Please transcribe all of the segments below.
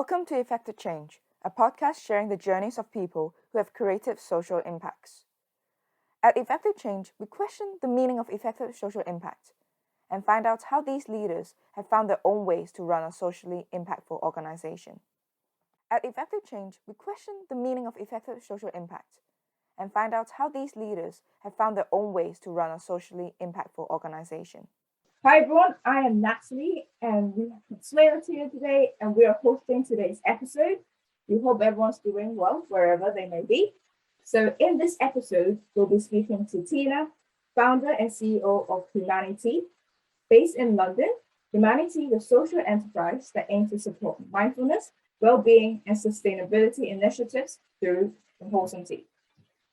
Welcome to Effective Change, a podcast sharing the journeys of people who have created social impacts. At Effective Change, we question the meaning of effective social impact and find out how these leaders have found their own ways to run a socially impactful organization. At Effective Change, we question the meaning of effective social impact and find out how these leaders have found their own ways to run a socially impactful organization. Hi everyone, I am Natalie and we have Consuelo here today and we are hosting today's episode. We hope everyone's doing well wherever they may be. So in this episode, we'll be speaking to Tina, founder and CEO of HumaniTea. Based in London, HumaniTea is a social enterprise that aims to support mindfulness, well-being and sustainability initiatives through the wholesome tea.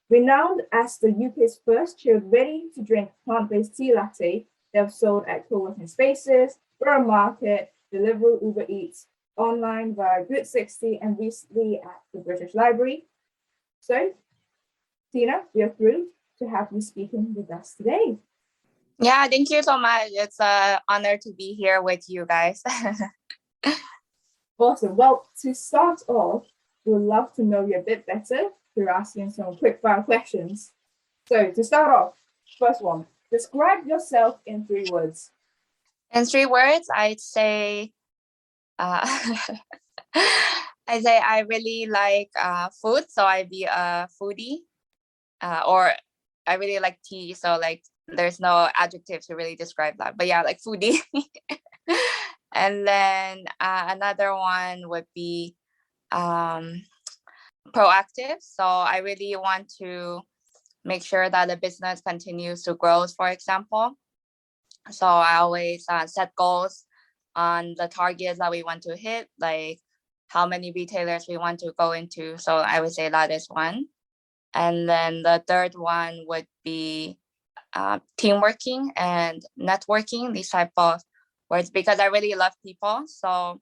Renowned as the UK's first chilled ready-to-drink plant-based tea latte, they have sold at co-working spaces, Borough Market, Deliveroo, Uber Eats, online via Good 60, and recently at the British Library. So, Tina, we are thrilled to have you speaking with us today. Yeah, thank you so much. It's an honor to be here with you guys. Awesome. Well, to start off, we'd love to know you a bit better through asking some quick-fire questions. So, to start off, first one. Describe yourself in 3 words. In 3 words, I'd say, I really like food, so I'd be a foodie, or I really like tea, so like there's no adjective to really describe that, but yeah, like foodie. And then another one would be proactive, so I really want to make sure that the business continues to grow, for example. So I always set goals on the targets that we want to hit, like how many retailers we want to go into. So I would say that is one. And then the third one would be teamworking and networking, these type of words, because I really love people. So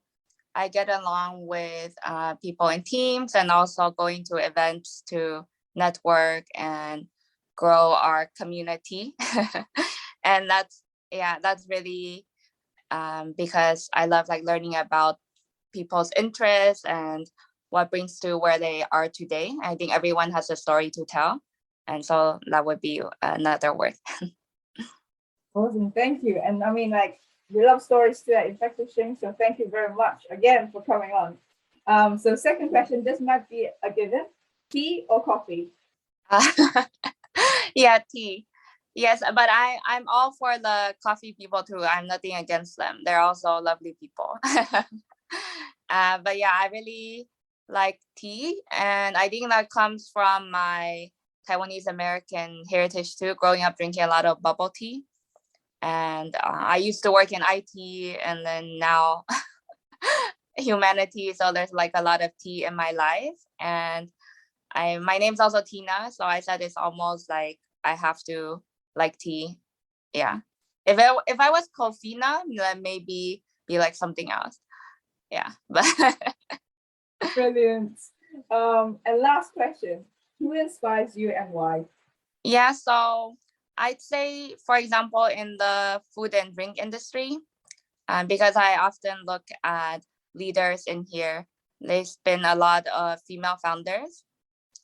I get along with people in teams and also going to events to network and grow our community. And that's really because I love like learning about people's interests and what brings to where they are today. I think everyone has a story to tell, and so that would be another word. Awesome, thank you. And I mean, like, we love stories too at Effective Change, so thank you very much again for coming on. So second question, this might be a given. Tea or coffee? Yeah, tea. Yes, but I'm all for the coffee people too. I'm nothing against them. They're also lovely people. But yeah, I really like tea, and I think that comes from my Taiwanese American heritage too, growing up drinking a lot of bubble tea. And I used to work in IT, and then now humanity. So there's like a lot of tea in my life, and my name's also Tina, so I said it's almost like I have to like tea. Yeah. If I was Kofina, then maybe be like something else. Yeah. But Brilliant. And last question, who inspires you and why? yeah, so I'd say, for example, in the food and drink industry, because I often look at leaders in here, there's been a lot of female founders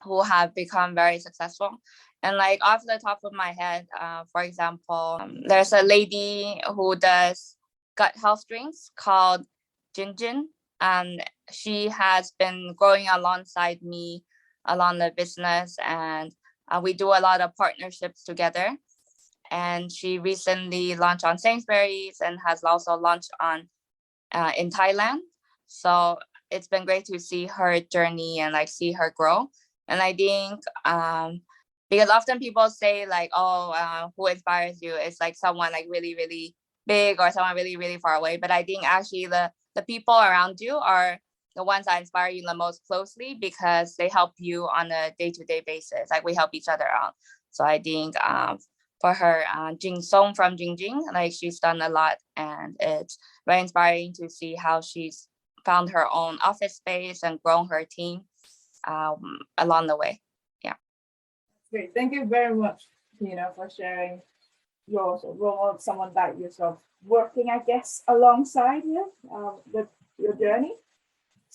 who have become very successful. And like off the top of my head, for example, there's a lady who does gut health drinks called Jinjin. And she has been growing alongside me along the business, and we do a lot of partnerships together. And she recently launched on Sainsbury's and has also launched on in Thailand. So it's been great to see her journey and like see her grow. And I think because often people say like, oh, who inspires you? It's like someone like really, really big or someone really, really far away. But I think actually the people around you are the ones that inspire you the most closely, because they help you on a day-to-day basis. Like we help each other out. So I think for her, Jing Song from Jingjing, like she's done a lot, and it's very inspiring to see how she's found her own office space and grown her team along the way. Yeah. Great. Thank you very much, Tina, for sharing your sort of role of someone that you're sort of working, I guess, alongside with your journey.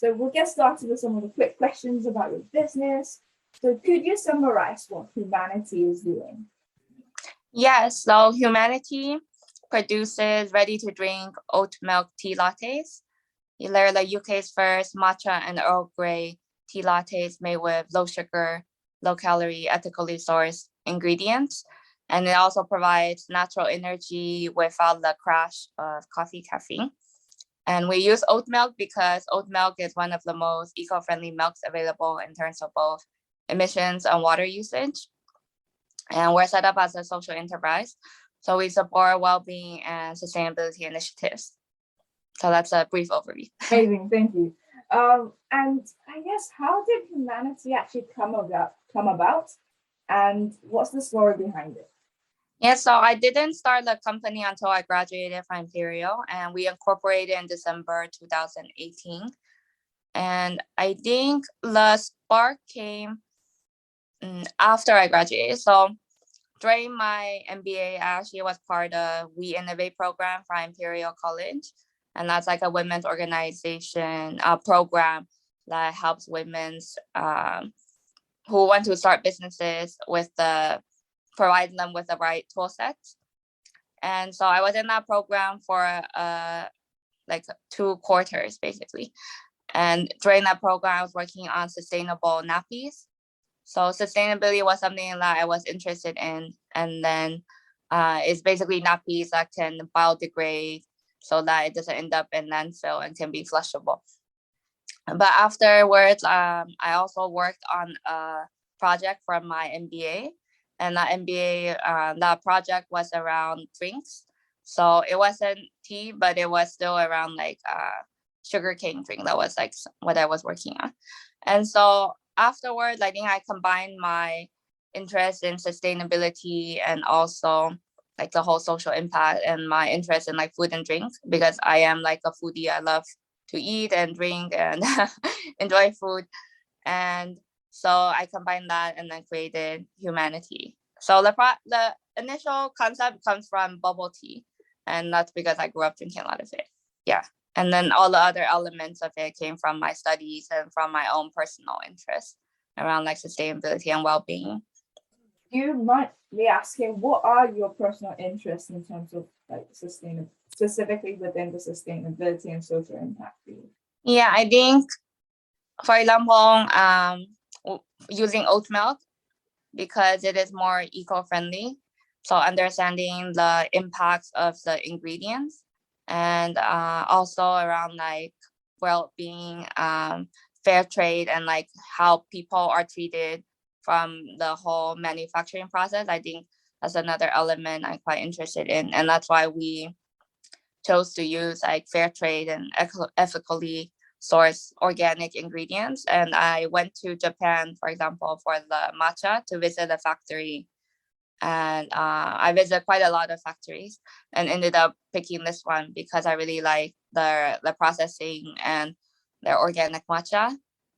So we'll get started with some of the quick questions about your business. So could you summarize what HumaniTea is doing? Yes, so HumaniTea produces ready-to-drink oat milk tea lattes. They're the UK's first matcha and Earl Grey tea lattes made with low sugar, low calorie, ethically sourced ingredients. And it also provides natural energy without the crash of coffee caffeine. And we use oat milk because oat milk is one of the most eco-friendly milks available in terms of both emissions and water usage. And we're set up as a social enterprise. So we support well-being and sustainability initiatives. So that's a brief overview. Amazing, thank you. And I guess, how did HumaniTea actually come about? And what's the story behind it? Yeah, so I didn't start the company until I graduated from Imperial, and we incorporated in December 2018. And I think the spark came after I graduated. So during my MBA, I actually was part of We Innovate program from Imperial College. And that's like a women's organization program that helps women who want to start businesses provide them with the right tool sets. And so I was in that program for like 2 quarters, basically. And during that program, I was working on sustainable nappies. So sustainability was something that I was interested in. And then it's basically nappies that can biodegrade so that it doesn't end up in landfill and can be flushable. But afterwards, I also worked on a project from my MBA. And that MBA, that project was around drinks. So it wasn't tea, but it was still around like sugarcane drink. That was like what I was working on. And so afterwards, I think I combined my interest in sustainability and also like the whole social impact and my interest in like food and drinks, because I am like a foodie. I love to eat and drink and enjoy food. And so I combined that and then created HumaniTea. So the initial concept comes from bubble tea, and that's because I grew up drinking a lot of it. Yeah. And then all the other elements of it came from my studies and from my own personal interests around like sustainability and well-being. Do you mind me asking, what are your personal interests in terms of like specifically within the sustainability and social impact field? Yeah, I think, for example, using oat milk because it is more eco-friendly. So understanding the impacts of the ingredients, and also around like well-being, fair trade, and like how people are treated from the whole manufacturing process. I think that's another element I'm quite interested in. And that's why we chose to use like fair trade and ethically source organic ingredients. And I went to Japan, for example, for the matcha to visit a factory. And I visited quite a lot of factories and ended up picking this one because I really like the processing and their organic matcha.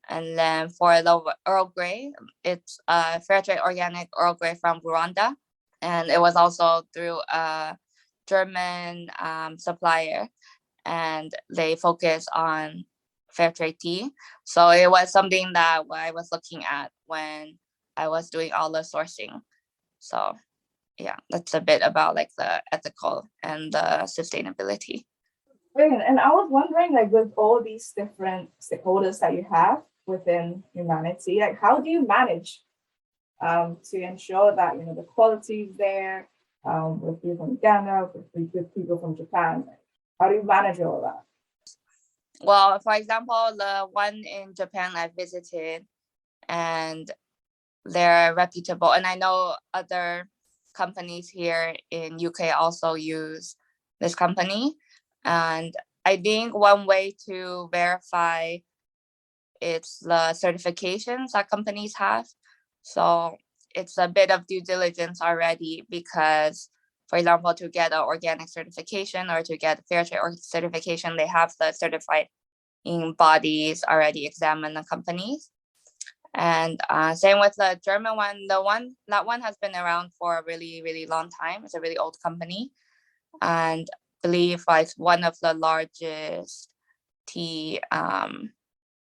And then for the Earl Grey, it's Fairtrade organic Earl Grey from Rwanda. And it was also through a German supplier, and they focus on Fairtrade tea. So it was something that I was looking at when I was doing all the sourcing. So yeah, that's a bit about like the ethical and the sustainability. Brilliant. And I was wondering, like, with all these different stakeholders that you have within HumaniTea, like, how do you manage to ensure that, you know, the quality is there, with people from Ghana, with people from Japan? How do you manage all that? Well, for example, the one in Japan I visited, and they're reputable. And I know other companies here in UK also use this company. And I think one way to verify it's the certifications that companies have. So it's a bit of due diligence already, because, for example, to get an organic certification or to get a fair trade certification, they have the certifying bodies already examine the companies. And same with the German one. That one has been around for a really, really long time. It's a really old company, and I believe like one of the largest tea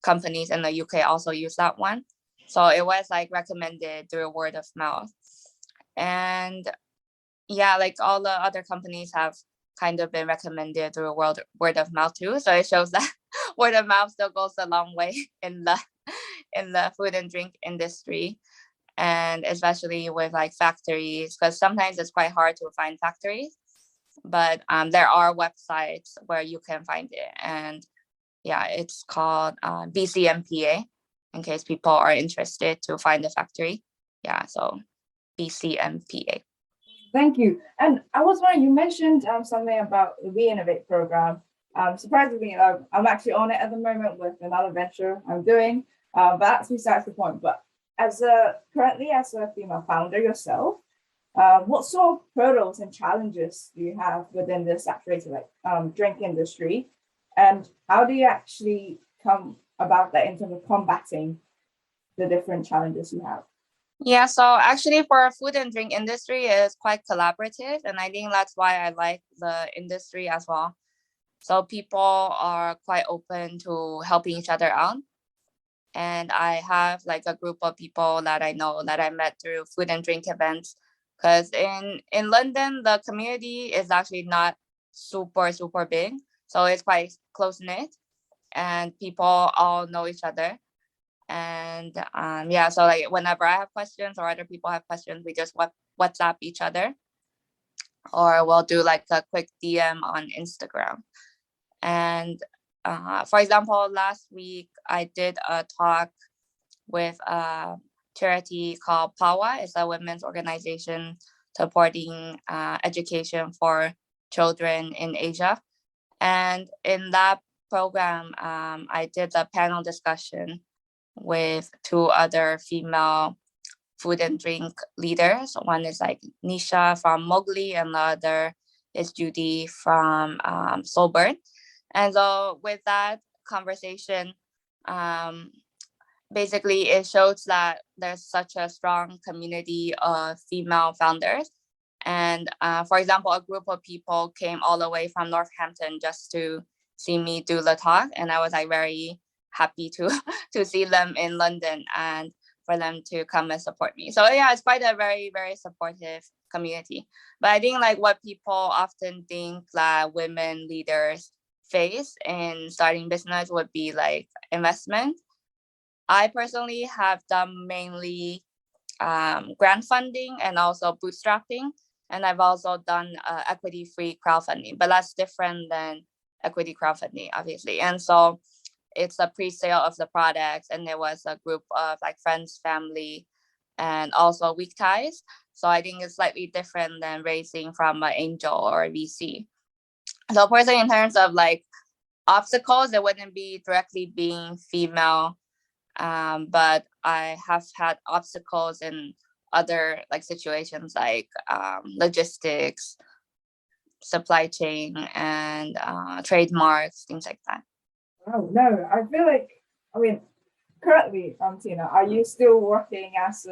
companies in the UK also use that one. So it was like recommended through word of mouth. And yeah, like all the other companies have kind of been recommended through word of mouth too. So it shows that word of mouth still goes a long way in the food and drink industry, and especially with like factories, because sometimes it's quite hard to find factories, but there are websites where you can find it. And yeah, it's called BCMPA, in case people are interested to find the factory. Yeah, so BCMPA. Thank you. And I was wondering, you mentioned something about the Reinnovate program. Surprisingly, I'm actually on it at the moment with another venture I'm doing, but that's besides the point. But currently as a female founder yourself, what sort of hurdles and challenges do you have within the saturated drink industry, and how do you actually come about that in terms of combating the different challenges you have? Yeah, so actually for food and drink industry is quite collaborative, and I think that's why I like the industry as well. So people are quite open to helping each other out. And I have like a group of people that I know that I met through food and drink events. Because in London, the community is actually not super big. So it's quite close knit and people all know each other. And yeah, so like whenever I have questions or other people have questions, we just WhatsApp each other, or we'll do like a quick DM on Instagram. And for example, last week I did a talk with a charity called PAWA. It's a women's organization supporting education for children in Asia. And in that program, I did a panel discussion with two other female food and drink leaders. One is like Nisha from Mowgli, and the other is Judy from Soulbird. And so with that conversation, basically it shows that there's such a strong community of female founders. And for example, a group of people came all the way from Northampton just to see me do the talk. And I was like very happy to to see them in London and for them to come and support me. So yeah, it's quite a very supportive community. But I think like what people often think that women leaders face in starting business would be like investment. I personally have done mainly grant funding and also bootstrapping. And I've also done equity-free crowdfunding, but that's different than equity crowdfunding, obviously. And so it's a pre-sale of the products, and there was a group of like friends, family, and also weak ties. So I think it's slightly different than raising from an angel or a VC. So personally, in terms of like obstacles, it wouldn't be directly being female, but I have had obstacles in other like situations like logistics, supply chain, and trademarks, things like that. Oh no, I feel like, I mean, currently, Tina, are you still working as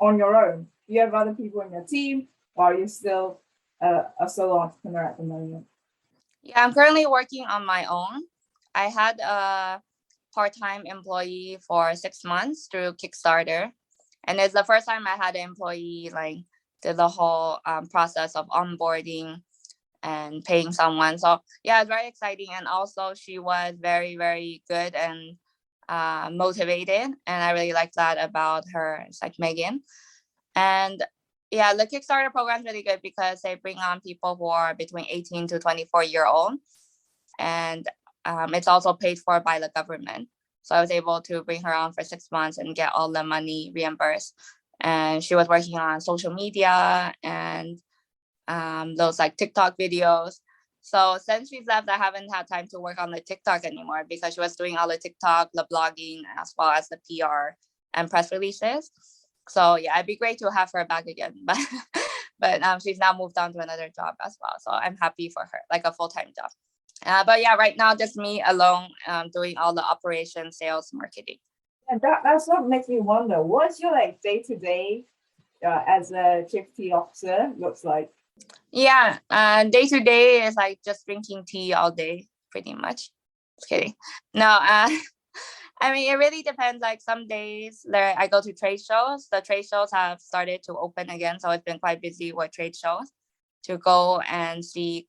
on your own? Do you have other people in your team, or are you still a solo entrepreneur at the moment? Yeah, I'm currently working on my own. I had a part-time employee for 6 months through Kickstarter, and it's the first time I had an employee like did the whole process of onboarding and paying someone. So yeah, it's very exciting. And also she was very good and motivated, and I really like that about her. It's like Megan. And yeah, the Kickstarter program is really good because they bring on people who are between 18 to 24-year-old, and it's also paid for by the government. So I was able to bring her on for 6 months and get all the money reimbursed. And she was working on social media and those like TikTok videos. So since she's left, I haven't had time to work on the TikTok anymore because she was doing all the TikTok, the blogging, as well as the PR and press releases. So yeah, it'd be great to have her back again, but she's now moved on to another job as well. So I'm happy for her, like a full-time job. But yeah, right now just me alone doing all the operation, sales, marketing. And that's what makes me wonder, what's your like day-to-day as a chief tea officer looks like? Yeah, day to day is like just drinking tea all day, pretty much. Just kidding. No, I mean, it really depends. Like some days there, I go to trade shows. The trade shows have started to open again, so it's been quite busy with trade shows to go and seek,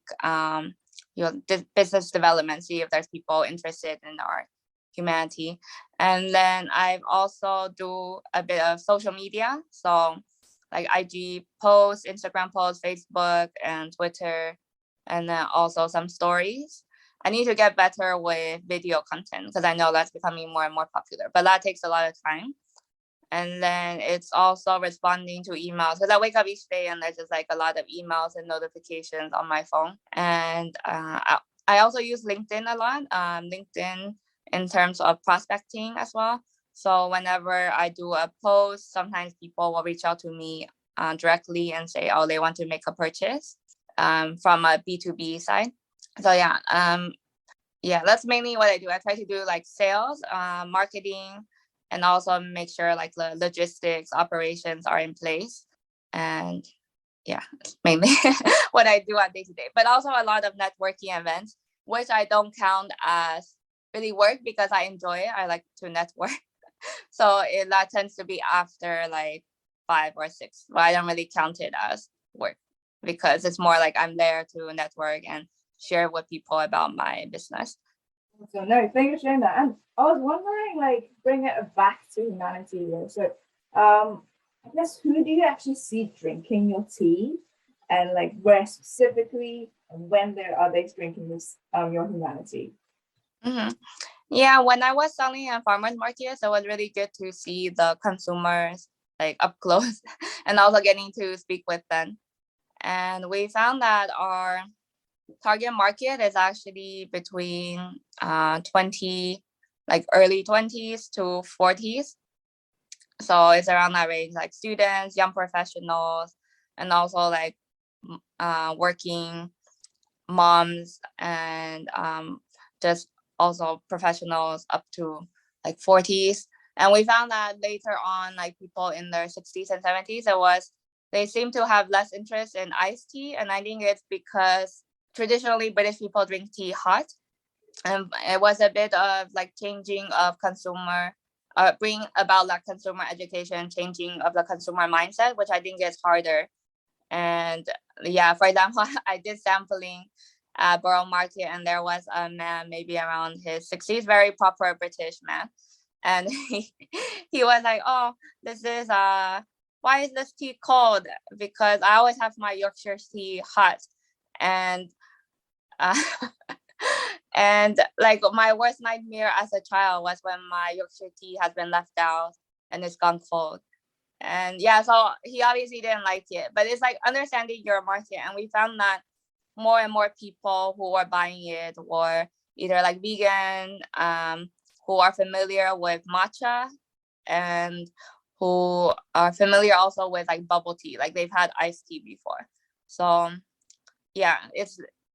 business development, see if there's people interested in our humanity. And then I've also do a bit of social media, so like IG posts, Instagram posts, Facebook, and Twitter, and then also some stories. I need to get better with video content because I know that's becoming more and more popular, but that takes a lot of time. And then it's also responding to emails because I wake up each day and there's just like a lot of emails and notifications on my phone. And I also use LinkedIn a lot, LinkedIn in terms of prospecting as well. So whenever I do a post, sometimes people will reach out to me directly and say, oh, they want to make a purchase from a B2B side. So yeah, that's mainly what I do. I try to do like sales, marketing, and also make sure like the logistics operations are in place. And yeah, mainly what I do on day to day, but also a lot of networking events, which I don't count as really work because I enjoy it. I like to network. So that tends to be after like 5 or 6, but I don't really count it as work because it's more like I'm there to network and share with people about my business. So no, thank you for sharing that. And I was wondering, like, bring it back to humanity here. So, I guess who do you actually see drinking your tea, and like where specifically, and when are they drinking this your humanity? Mm-hmm. Yeah, when I was selling at farmers markets, it was really good to see the consumers like up close and also getting to speak with them. And we found that our target market is actually between 20, like early 20s to 40s. So it's around that range, like students, young professionals, and also like working moms and just also professionals up to like 40s. And we found that later on, like people in their 60s and 70s, they seem to have less interest in iced tea. And I think it's because traditionally British people drink tea hot. And it was a bit of like changing of consumer, bring about like consumer education, changing of the consumer mindset, which I think is harder. And yeah, for example, I did sampling at Borough Market, and there was a man maybe around his 60s, very proper British man. And he was like, oh, this is why is this tea cold? Because I always have my Yorkshire tea hot. And uh, and like my worst nightmare as a child was when my Yorkshire tea has been left out and it's gone cold. And yeah, so he obviously didn't like it, but it's like understanding your market. And we found that more and more people who are buying it were either like vegan, who are familiar with matcha, and who are familiar also with like bubble tea, like they've had iced tea before. So yeah,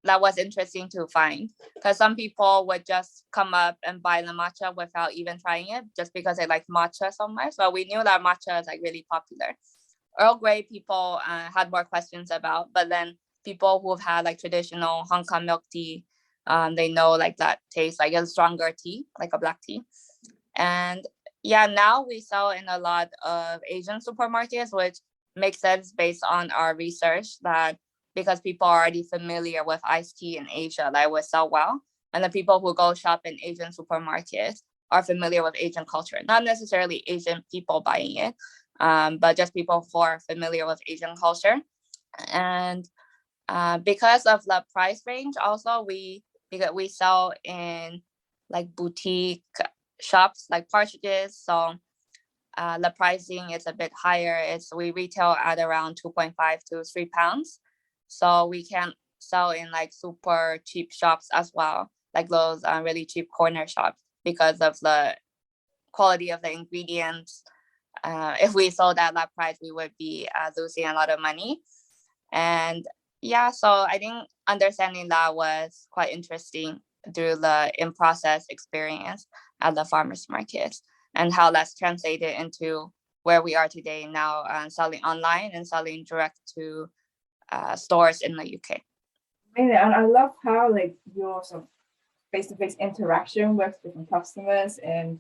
that was interesting to find, because some people would just come up and buy the matcha without even trying it just because they like matcha so much. So we knew that matcha is like really popular. Earl Grey people had more questions about, but then people who've had like traditional Hong Kong milk tea, they know like that tastes like a stronger tea, like a black tea. And yeah, now we sell in a lot of Asian supermarkets, which makes sense based on our research that because people are already familiar with iced tea in Asia, that would sell well. And the people who go shop in Asian supermarkets are familiar with Asian culture, not necessarily Asian people buying it, but just people who are familiar with Asian culture. And because of the price range, also because we sell in like boutique shops like Partridges, so the pricing is a bit higher. We retail at around 2.5 to 3 pounds. So we can sell in like super cheap shops as well, like those really cheap corner shops, because of the quality of the ingredients. If we sold at that price, we would be losing a lot of money. And yeah, so I think understanding that was quite interesting through the in-process experience at the farmers markets, and how that's translated into where we are today now, selling online and selling direct to stores in the UK. And I love how like your sort of face-to-face interaction with different customers and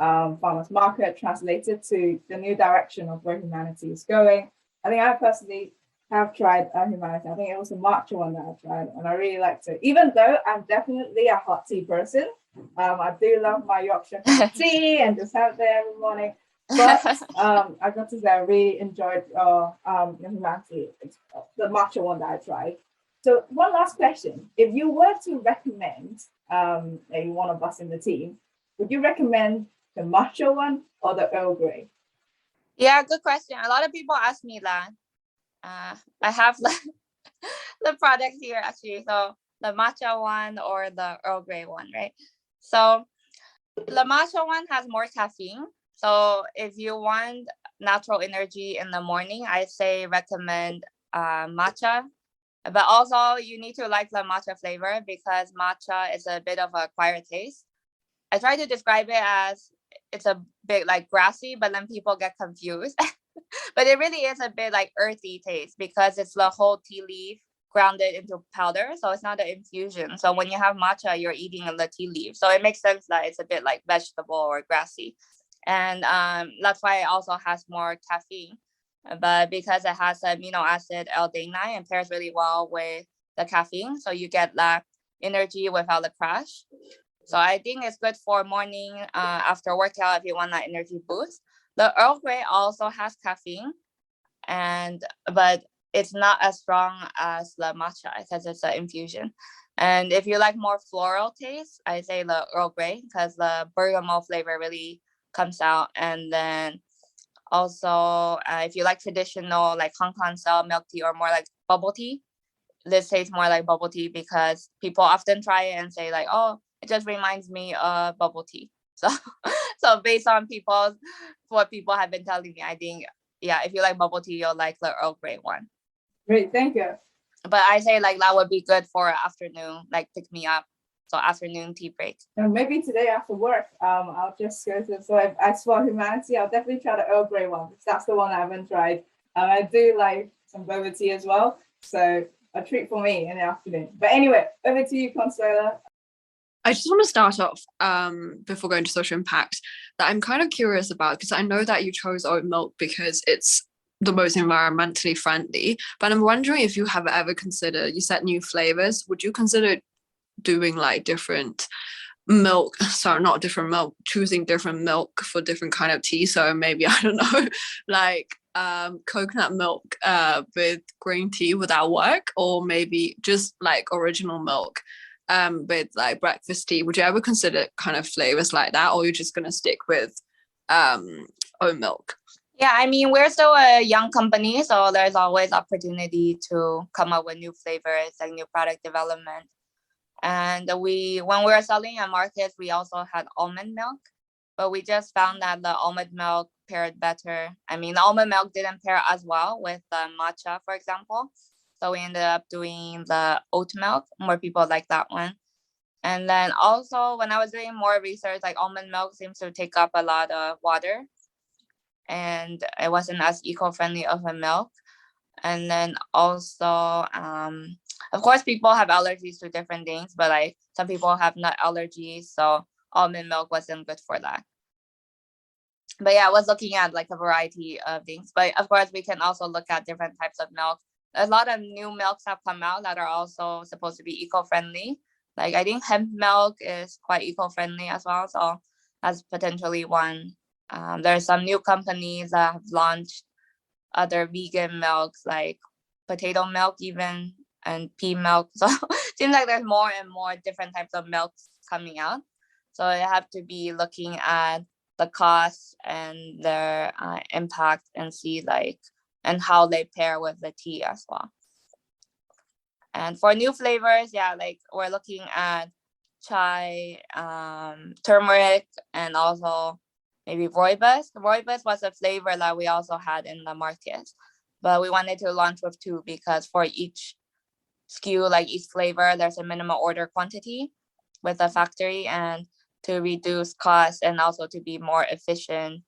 farmers market translated to the new direction of where humanity is going. I think I personally have tried HumaniTea. I think it was the matcha one that I tried, and I really liked it. Even though I'm definitely a hot tea person, I do love my Yorkshire tea and just have it every morning. But I got to say I really enjoyed your HumaniTea, the matcha one that I tried. So one last question: if you were to recommend one of us in the team, would you recommend the matcha one or the Earl Grey? Yeah, good question. A lot of people ask me that. I have the product here actually. So the matcha one or the Earl Grey one, right? So the matcha one has more caffeine. So if you want natural energy in the morning, I say recommend matcha. But also you need to like the matcha flavor because matcha is a bit of a acquired taste. I try to describe it as it's a bit like grassy, but then people get confused. But it really is a bit like earthy taste because it's the whole tea leaf grounded into powder. So it's not an infusion. So when you have matcha, you're eating the tea leaf. So it makes sense that it's a bit like vegetable or grassy. And that's why it also has more caffeine. But because it has amino acid L-theanine, it pairs really well with the caffeine. So you get that energy without the crash. So I think it's good for morning after workout if you want that energy boost. The Earl Grey also has caffeine, but it's not as strong as the matcha because it's an infusion. And if you like more floral taste, I say the Earl Grey because the bergamot flavor really comes out. And then also if you like traditional like Hong Kong style milk tea or more like bubble tea, this tastes more like bubble tea because people often try it and say like, oh, it just reminds me of bubble tea. So based on what people have been telling me, I think, yeah, if you like bubble tea, you'll like the Earl Grey one. Great, thank you. But I say like that would be good for afternoon, like pick me up. So afternoon tea break. And maybe today after work, I'll just go to, so if I saw HumaniTea, I'll definitely try the Earl Grey one because that's the one I haven't tried. I do like some boba tea as well. So a treat for me in the afternoon. But anyway, over to you, Consuela. I just want to start off before going to social impact that I'm kind of curious about because I know that you chose oat milk because it's the most environmentally friendly. But I'm wondering if you have ever considered, you said new flavors, would you consider doing like different milk, sorry, not different milk, choosing different milk for different kind of tea? So maybe, I don't know, like coconut milk with green tea, would that work? Or maybe just like original milk with like breakfast tea? Would you ever consider kind of flavors like that, or you're just gonna stick with oat milk? Yeah, I mean, we're still a young company, so there's always opportunity to come up with new flavors, like new product development. And when we were selling at markets, we also had almond milk, but we just found that the almond milk paired better. I mean, the almond milk didn't pair as well with the matcha, for example. So we ended up doing the oat milk. More people like that one. And then also when I was doing more research, like almond milk seems to take up a lot of water and it wasn't as eco-friendly of a milk. And then also, of course, people have allergies to different things, but like some people have nut allergies. So almond milk wasn't good for that. But yeah, I was looking at like a variety of things. But of course, we can also look at different types of milk. A lot of new milks have come out that are also supposed to be eco-friendly. Like I think hemp milk is quite eco-friendly as well. So that's potentially one. There's some new companies that have launched other vegan milks like potato milk even and pea milk. So it seems like there's more and more different types of milks coming out. So you have to be looking at the cost and their impact and see like and how they pair with the tea as well. And for new flavors, yeah, like we're looking at chai, turmeric, and also maybe rooibos. Rooibos was a flavor that we also had in the market, but we wanted to launch with two because for each SKU, like each flavor, there's a minimum order quantity with the factory, and to reduce costs and also to be more efficient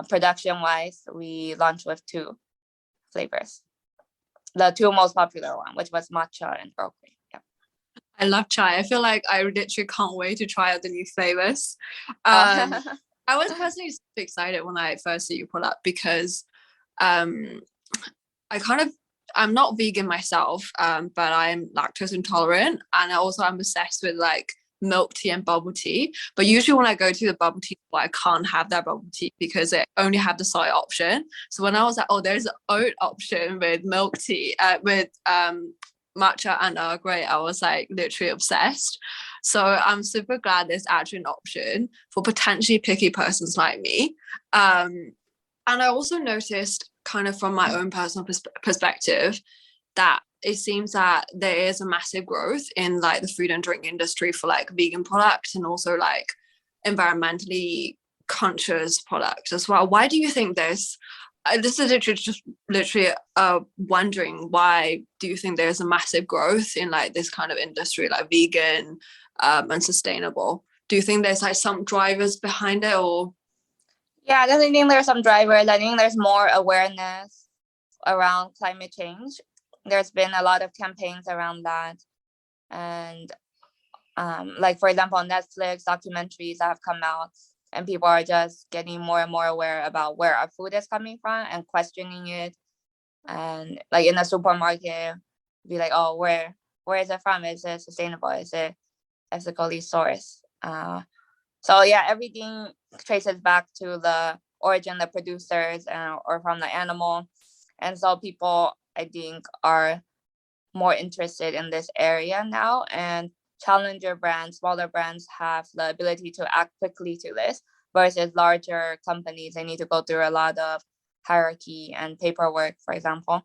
production-wise, we launched with two flavors. The two most popular one, which was matcha and Earl Grey. Yeah. I love chai. I feel like I literally can't wait to try out the new flavors. I was personally super excited when I first see you pull up because um I'm not vegan myself, but I'm lactose intolerant, and I'm obsessed with like milk tea and bubble tea. But usually when I go to the bubble tea, I can't have that bubble tea because they only have the soy option. So when I was like, oh, there's an oat option with milk tea, with matcha and Earl Grey, I was like literally obsessed. So I'm super glad there's actually an option for potentially picky persons like me. And I also noticed, kind of from my own personal perspective, that it seems that there is a massive growth in like the food and drink industry for like vegan products and also like environmentally conscious products as well. Why do you think this is literally wondering, why do you think there's a massive growth in like this kind of industry, like vegan and sustainable? Do you think there's like some drivers behind it, or? Yeah, I definitely think there's some drivers. I think there's more awareness around climate change. There's been a lot of campaigns around that. And like, for example, on Netflix, documentaries that have come out, and people are just getting more and more aware about where our food is coming from and questioning it. And like in the supermarket, be like, oh, where is it from? Is it sustainable? Is it ethically sourced? So yeah, everything traces back to the origin, the producers, or from the animal. And so people, I think, are more interested in this area now. And challenger brands, smaller brands, have the ability to act quickly to this, versus larger companies, they need to go through a lot of hierarchy and paperwork, for example.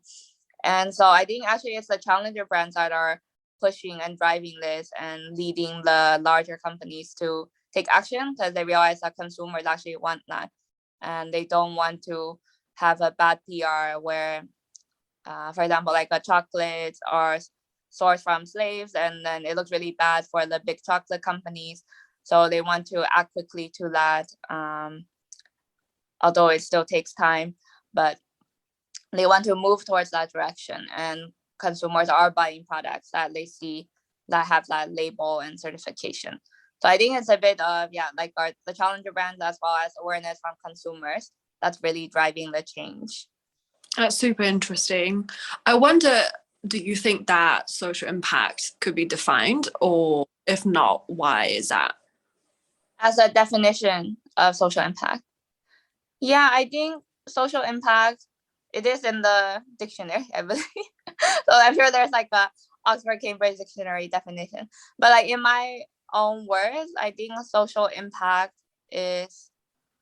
And so I think actually it's the challenger brands that are pushing and driving this and leading the larger companies to take action, because they realize that consumers actually want that. And they don't want to have a bad PR where, for example, like a chocolates are sourced from slaves, and then it looks really bad for the big chocolate companies. So they want to act quickly to that, although it still takes time, but they want to move towards that direction. And consumers are buying products that they see that have that label and certification. So I think it's a bit of, like the challenger brands, as well as awareness from consumers, that's really driving the change. That's super interesting. I wonder, do you think that social impact could be defined, or if not, why is that? As a definition of social impact? Yeah, I think social impact, it is in the dictionary, I believe. So I'm sure there's like a Oxford Cambridge dictionary definition. But like in my own words, I think social impact is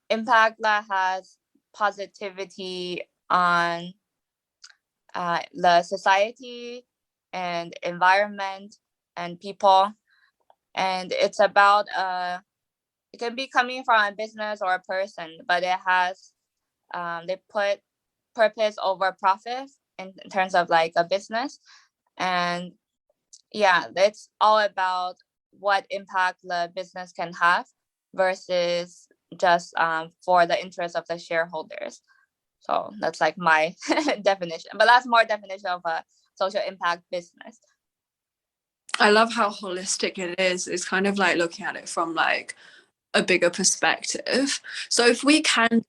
impact that has positivity on the society and environment and people. And it's about it can be coming from a business or a person, but it has they put purpose over profit in terms of like a business. And yeah, it's all about what impact the business can have versus just for the interest of the shareholders. So that's like my definition, but that's more definition of a social impact business. I love how holistic it is. It's kind of like looking at it from like a bigger perspective. So if we can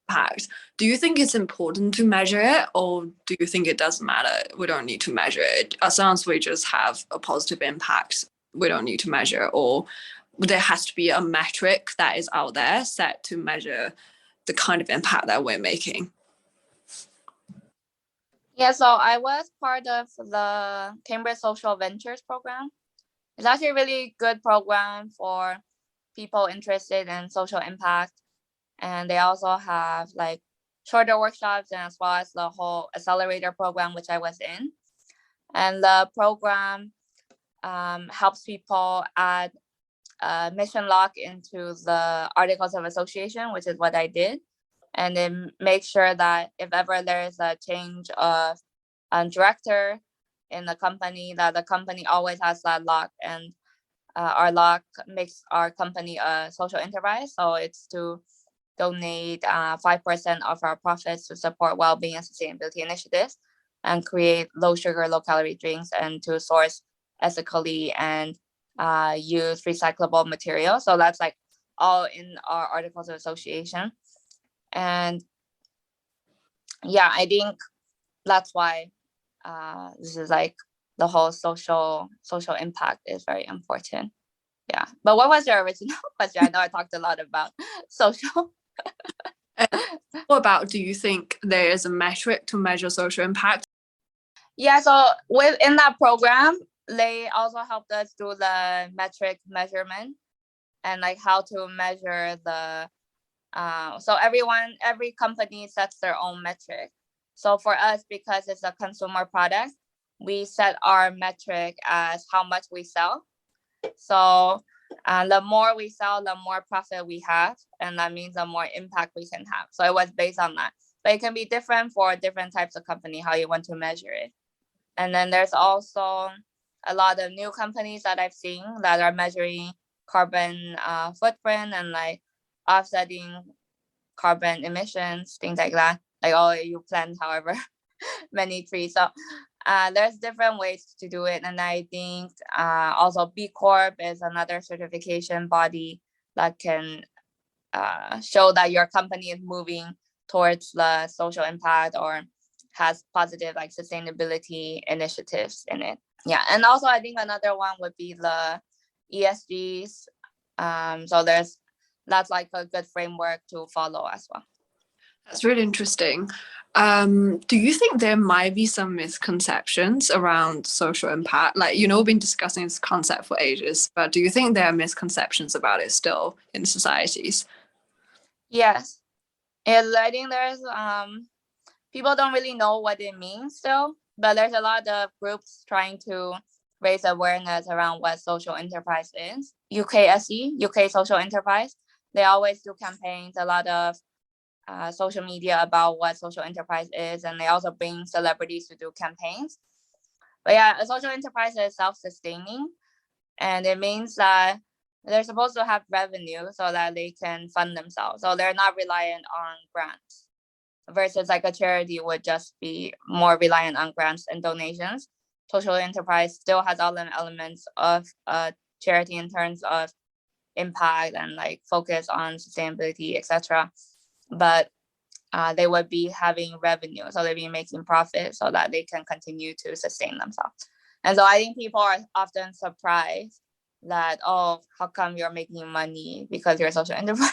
impact, do you think it's important to measure it, or do you think it doesn't matter? We don't need to measure it. As long as we just have a positive impact, we don't need to measure, or there has to be a metric that is out there set to measure the kind of impact that we're making. Yeah, so I was part of the Cambridge Social Ventures program. It's actually a really good program for people interested in social impact. And they also have like shorter workshops, and as well as the whole accelerator program, which I was in. And the program helps people add mission lock into the articles of association, which is what I did. And then make sure that if ever there is a change of director in the company, that the company always has that lock. And our lock makes our company a social enterprise. So it's to donate 5% of our profits to support wellbeing and sustainability initiatives, and create low sugar, low calorie drinks, and to source ethically and use recyclable materials. So that's like all in our articles of association. And yeah, I think that's why this is like the whole social impact is very important. Yeah. But what was your original question? I know I talked a lot about social. What about, do you think there is a metric to measure social impact? Yeah, so within that program, they also helped us do the metric measurement and like how to measure the so every company sets their own metric. So for us, because it's a consumer product, we set our metric as how much we sell. So the more we sell, the more profit we have, and that means the more impact we can have. So it was based on that. But it can be different for different types of company, how you want to measure it. And then there's also a lot of new companies that I've seen that are measuring carbon footprint and like offsetting carbon emissions, things like that. Like, oh, you plant however many trees. So there's different ways to do it. And I think also B Corp is another certification body that can show that your company is moving towards the social impact or has positive like sustainability initiatives in it. Yeah. And also I think another one would be the ESGs. So that's like a good framework to follow as well. That's really interesting. Do you think there might be some misconceptions around social impact? Like, we've been discussing this concept for ages, but do you think there are misconceptions about it still in societies? Yes. And I think there's people don't really know what it means still, but there's a lot of groups trying to raise awareness around what social enterprise is. UKSE, UK Social Enterprise, they always do campaigns, a lot of social media about what social enterprise is, and they also bring celebrities to do campaigns. But yeah, a social enterprise is self-sustaining, and it means that they're supposed to have revenue so that they can fund themselves. So they're not reliant on grants, versus like a charity would just be more reliant on grants and donations. Social enterprise still has all the elements of a charity in terms of impact and like focus on sustainability, etc. But they would be having revenue, so they'd be making profit so that they can continue to sustain themselves. And so I think people are often surprised that, oh, how come you're making money because you're a social enterprise?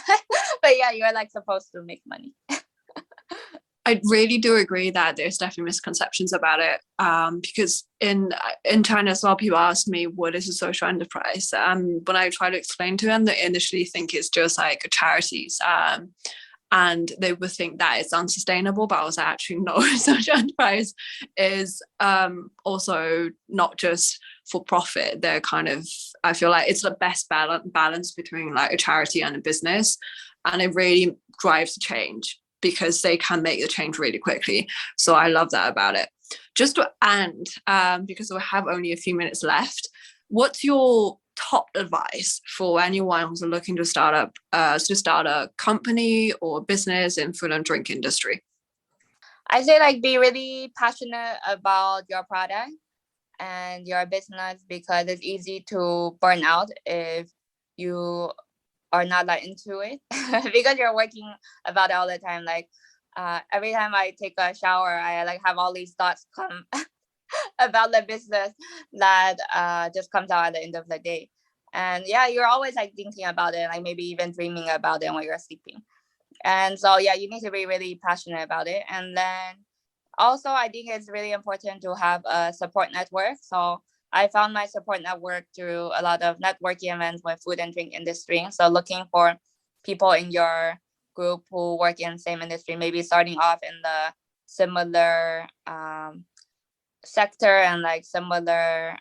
But yeah, you're like supposed to make money. I really do agree that there's definitely misconceptions about it, because in China as well, people ask me, what is a social enterprise? When I try to explain to them, they initially think it's just like charities, and they would think that it's unsustainable, but I was actually no. Social enterprise is also not just for profit. They're kind of, I feel like it's the best balance between like a charity and a business, and it really drives the change because they can make the change really quickly. So I love that about it. Just to end, because we have only a few minutes left, what's your top advice for anyone who's looking to start a company or business in food and drink industry? I say like be really passionate about your product and your business, because it's easy to burn out if you are not that into it because you're working about it all the time. Like every time I take a shower, I like have all these thoughts come about the business that just comes out at the end of the day. And yeah, you're always like thinking about it, like maybe even dreaming about it when you're sleeping. And so yeah, you need to be really passionate about it. And then also I think it's really important to have a support network. So I found my support network through a lot of networking events with food and drink industry. So looking for people in your group who work in the same industry, maybe starting off in the similar sector and like similar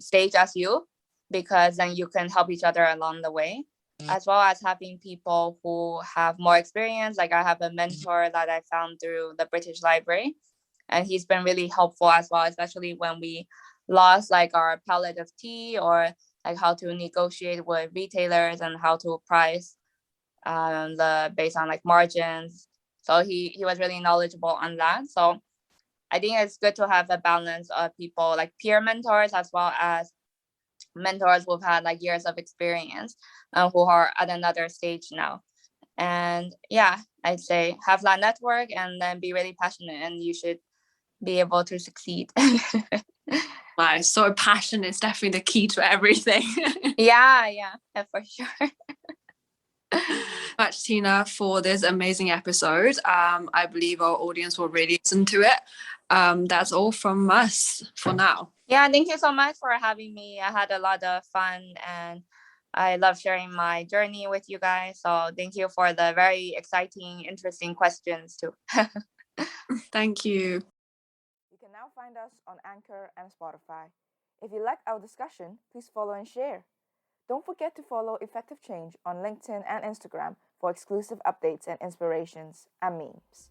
stage as you, because then you can help each other along the way, as well as having people who have more experience. Like I have a mentor that I found through the British Library, and he's been really helpful as well, especially when we lost like our palette of tea, or like how to negotiate with retailers and how to price based on like margins. So he was really knowledgeable on that. So I think it's good to have a balance of people like peer mentors as well as mentors who've had like years of experience, who are at another stage now. And yeah, I'd say have that network and then be really passionate, and you should be able to succeed. Nice. So passion is definitely the key to everything. Yeah, for sure. Much, Tina, for this amazing episode. I believe our audience will really listen to it. That's all from us for now. Yeah, thank you so much for having me. I had a lot of fun, and I love sharing my journey with you guys. So thank you for the very exciting, interesting questions too. Thank you. You can now find us on Anchor and Spotify. If you like our discussion, please follow and share. Don't forget to follow Effective Change on LinkedIn and Instagram for exclusive updates and inspirations and memes.